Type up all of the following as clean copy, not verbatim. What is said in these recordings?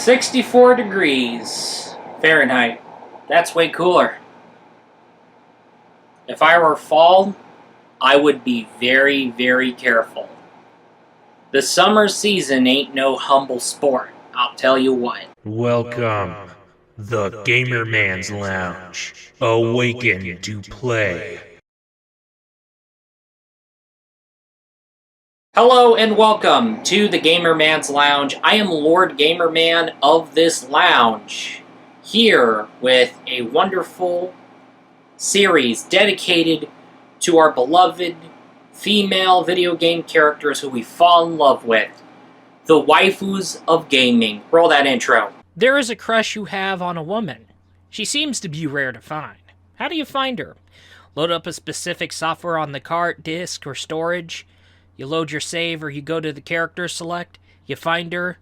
64 degrees Fahrenheit. That's way cooler. If I were fall, I would be very, very careful. The summer season ain't no humble sport, I'll tell you what. Welcome, the Gamer Man's Lounge. Awaken to play. Hello and welcome to the Gamer Man's Lounge. I am Lord Gamerman of this lounge, here with a wonderful series dedicated to our beloved female video game characters who we fall in love with, the waifus of gaming. Roll that intro. There is a crush you have on a woman. She seems to be rare to find. How do you find her? Load up a specific software on the cart, disk, or storage. You load your save or you go to the character select. You find her.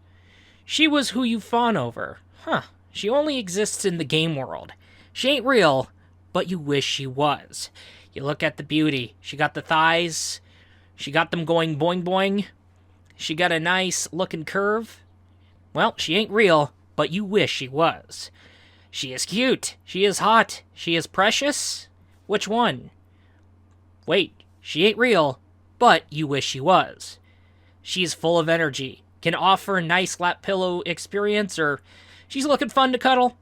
She was who you fawn over. She only exists in the game world. She ain't real, but you wish she was. You look at the beauty. She got the thighs. She got them going boing boing. She got a nice looking curve. Well, she ain't real, but you wish she was. She is cute. She is hot. She is precious. Which one? Wait, she ain't real, but you wish she was. She's full of energy. Can offer a nice lap pillow experience, or she's looking fun to cuddle.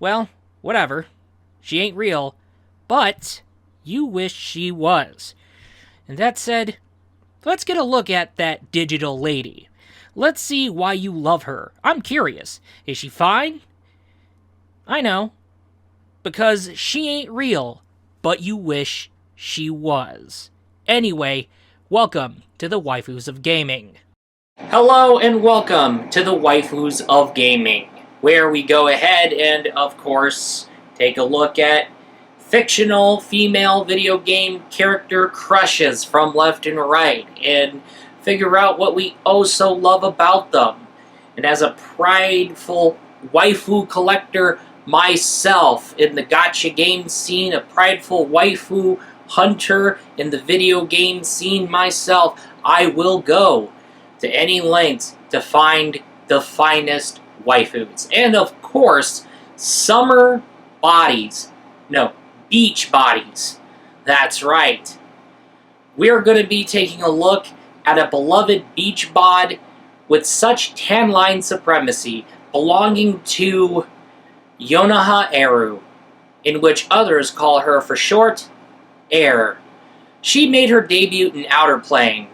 Well, whatever. She ain't real, but you wish she was. And that said, let's get a look at that digital lady. Let's see why you love her. I'm curious. Is she fine? I know. Because she ain't real, but you wish she was. Anyway, welcome to the Waifus of Gaming. Hello and welcome to the Waifus of Gaming, where we go ahead and, of course, take a look at fictional female video game character crushes from left and right, and figure out what we oh so love about them. And as a prideful waifu collector myself in the gacha game scene, a prideful waifu hunter in the video game scene myself, I will go to any lengths to find the finest waifus. And of course, summer bodies. No, beach bodies. That's right. We're going to be taking a look at a beloved beach bod with such tan line supremacy belonging to Yonaha Eru, in which others call her for short Air. She made her debut in Outerplane.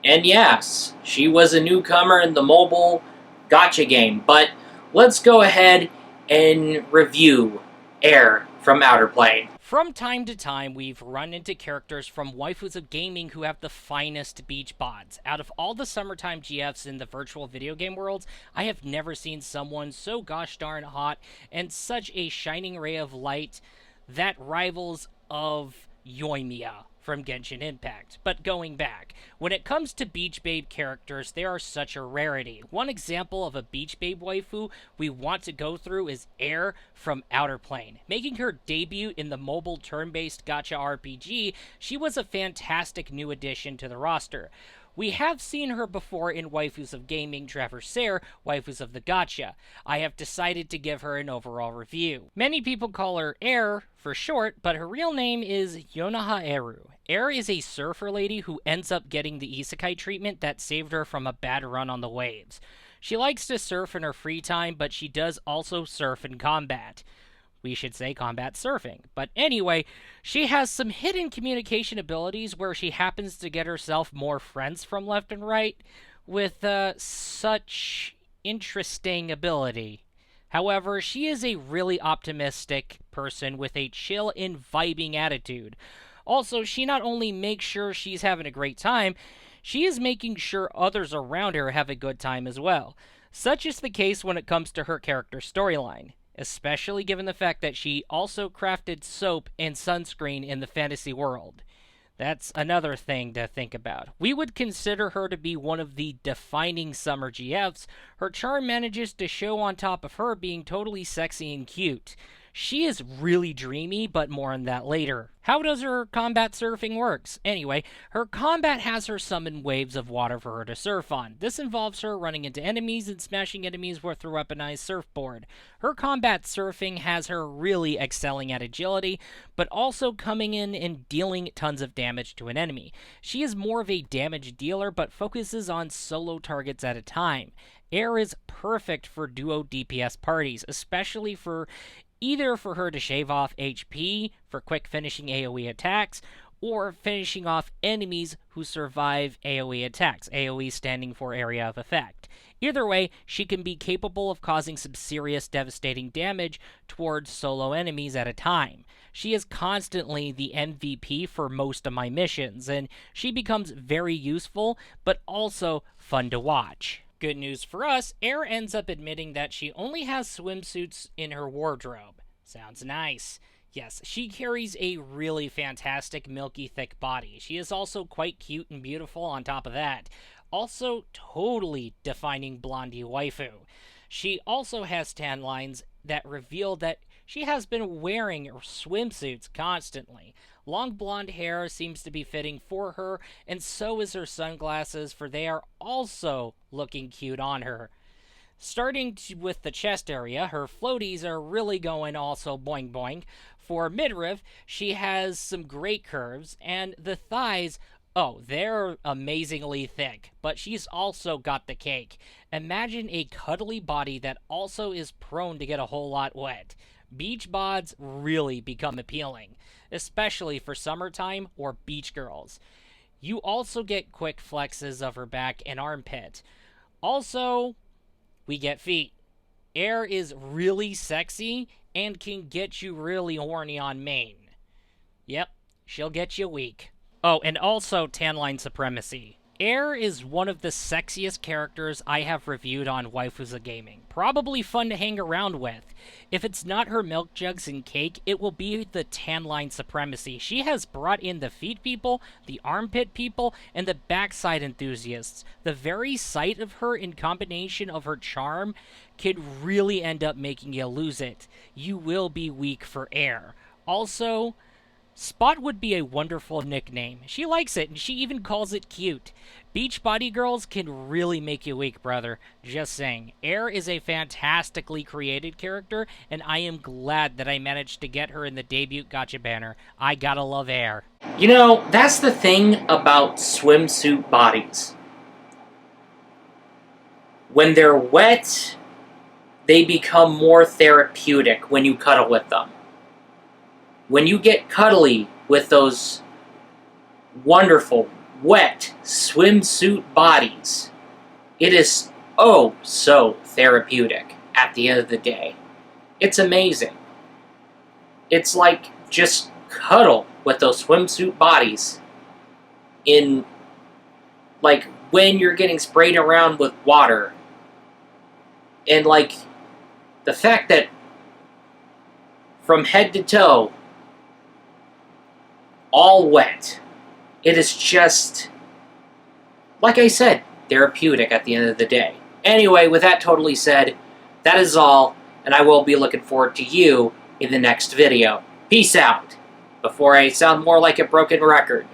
And yes, she was a newcomer in the mobile gacha game, but let's go ahead and review Air from Outerplane. From time to time, we've run into characters from Waifus of Gaming who have the finest beach bods. Out of all the summertime GFs in the virtual video game worlds, I have never seen someone so gosh darn hot and such a shining ray of light that rivals of Yoimiya from Genshin Impact. But going back, when it comes to beach babe characters, they are such a rarity. One example of a beach babe waifu we want to go through is Air from Outerplane. Making her debut in the mobile turn-based gacha RPG, she was a fantastic new addition to the roster. We have seen her before in Waifus of Gaming Traversaire, Waifus of the Gacha. I have decided to give her an overall review. Many people call her Air for short, but her real name is Yonaha Eru. Air is a surfer lady who ends up getting the isekai treatment that saved her from a bad run on the waves. She likes to surf in her free time, but she does also surf in combat. We should say combat surfing. But anyway, she has some hidden communication abilities where she happens to get herself more friends from left and right with such interesting ability. However, she is a really optimistic person with a chill and vibing attitude. Also, she not only makes sure she's having a great time, she is making sure others around her have a good time as well. Such is the case when it comes to her character storyline, especially given the fact that she also crafted soap and sunscreen in the fantasy world. That's another thing to think about. We would consider her to be one of the defining summer GFs. Her charm manages to show on top of her being totally sexy and cute. She is really dreamy, but more on that later. How does her combat surfing works? Anyway, her combat has her summon waves of water for her to surf on. This involves her running into enemies and smashing enemies with her weaponized surfboard. Her combat surfing has her really excelling at agility, but also coming in and dealing tons of damage to an enemy. She is more of a damage dealer, but focuses on solo targets at a time. Air is perfect for duo DPS parties, especially for either for her to shave off HP for quick finishing AoE attacks, or finishing off enemies who survive AoE attacks, AoE standing for area of effect. Either way, she can be capable of causing some serious devastating damage towards solo enemies at a time. She is constantly the MVP for most of my missions, and she becomes very useful, but also fun to watch. Good news for us, Air ends up admitting that she only has swimsuits in her wardrobe. Sounds nice. Yes, she carries a really fantastic milky thick body. She is also quite cute and beautiful on top of that. Also totally defining blondie waifu. She also has tan lines that reveal that she has been wearing swimsuits constantly. Long blonde hair seems to be fitting for her, and so is her sunglasses, for they are also looking cute on her. Starting with the chest area, her floaties are really going also boing boing. For midriff, she has some great curves, and the thighs, oh, they're amazingly thick, but she's also got the cake. Imagine a cuddly body that also is prone to get a whole lot wet. Beach bods really become appealing, especially for summertime or beach girls. You also get quick flexes of her back and armpit. Also, we get feet. Air is really sexy and can get you really horny on main. Yep, she'll get you weak. Oh, and also tan line supremacy. Air is one of the sexiest characters I have reviewed on Waifus of Gaming. Probably fun to hang around with. If it's not her milk jugs and cake, it will be the tan line supremacy. She has brought in the feet people, the armpit people, and the backside enthusiasts. The very sight of her in combination of her charm could really end up making you lose it. You will be weak for Air. Also, Spot would be a wonderful nickname. She likes it, and she even calls it cute. Beach body girls can really make you weak, brother. Just saying. Air is a fantastically created character, and I am glad that I managed to get her in the debut gacha banner. I gotta love Air. You know, that's the thing about swimsuit bodies. When they're wet, they become more therapeutic when you cuddle with them. When you get cuddly with those wonderful, wet swimsuit bodies, it is oh so therapeutic at the end of the day. It's amazing. It's like just cuddle with those swimsuit bodies in, like, when you're getting sprayed around with water. And, like, the fact that from head to toe, all wet. It is just, like I said, therapeutic at the end of the day. Anyway, with that totally said, that is all, and I will be looking forward to you in the next video. Peace out, before I sound more like a broken record.